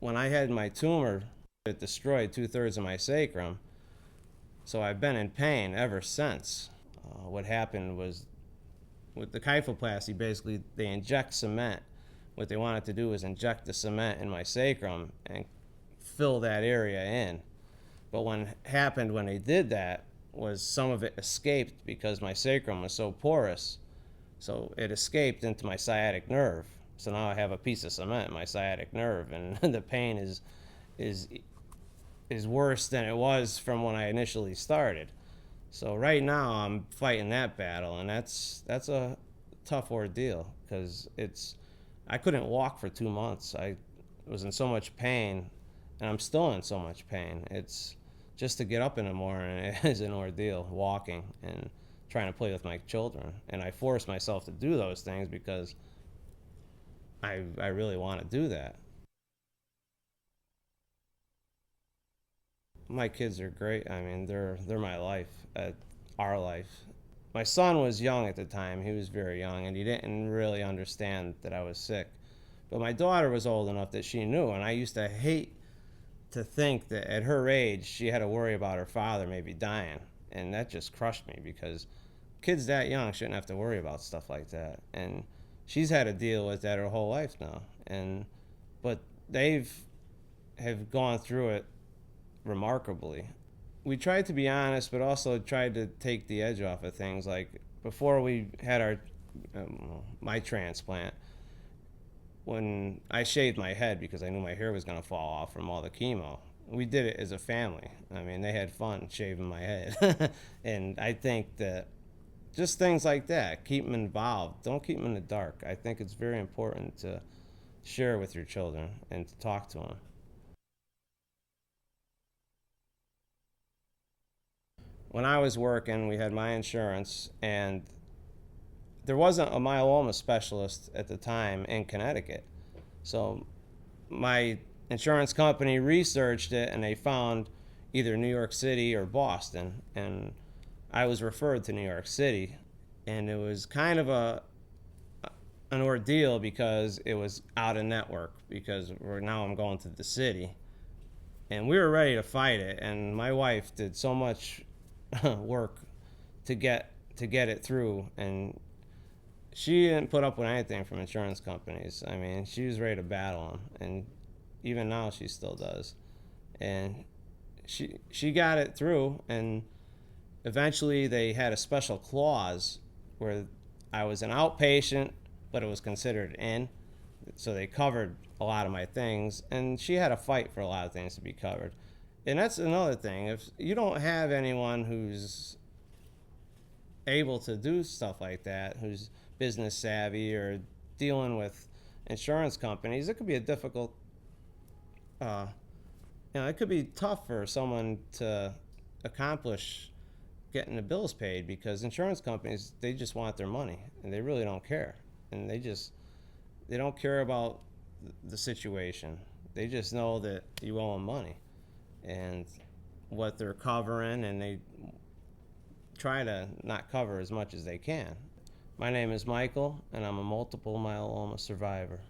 when I had my tumor, it destroyed 2/3 of my sacrum. So I've been in pain ever since. What happened was with the kyphoplasty, basically they inject cement. What they wanted to do was inject the cement in my sacrum and fill that area in. But what happened when they did that was some of it escaped because my sacrum was so porous. So it escaped into my sciatic nerve. So now I have a piece of cement in my sciatic nerve, and the pain is is worse than it was from when I initially started. So right now I'm fighting that battle, and that's a tough ordeal because I couldn't walk for 2 months. I was in so much pain, and I'm still in so much pain. It's just to get up in the morning is an ordeal, walking and trying to play with my children. And I force myself to do those things because I really want to do that. My kids are great. I mean, they're my life, our life. My son was young at the time. He was very young, and he didn't really understand that I was sick. But my daughter was old enough that she knew, and I used to hate to think that at her age she had to worry about her father maybe dying, and that just crushed me because kids that young shouldn't have to worry about stuff like that. And she's had to deal with that her whole life now, and but they've have gone through it remarkably. We tried to be honest, but also tried to take the edge off of things. Like before we had my transplant, when I shaved my head because I knew my hair was going to fall off from all the chemo, we did it as a family. I mean, they had fun shaving my head, and I think that just things like that, keep them involved. Don't keep them in the dark. I think it's very important to share with your children and to talk to them. When I was working, we had my insurance, and there wasn't a myeloma specialist at the time in Connecticut. So my insurance company researched it, and they found either New York City or Boston, and I was referred to New York City, and it was kind of an ordeal because it was out of network because now I'm going to the city, and we were ready to fight it, and my wife did so much work to get it through, and she didn't put up with anything from insurance companies. I mean, she was ready to battle them, and even now she still does. And she got it through, and eventually they had a special clause where I was an outpatient, but it was considered in, so they covered a lot of my things, and she had to fight for a lot of things to be covered. And that's another thing. If you don't have anyone who's able to do stuff like that, who's business savvy or dealing with insurance companies, it could be a difficult, it could be tough for someone to accomplish getting the bills paid because insurance companies, they just want their money and they really don't care. And they don't care about the situation. They just know that you owe them money and what they're covering, and they try to not cover as much as they can. My name is Michael, and I'm a multiple myeloma survivor.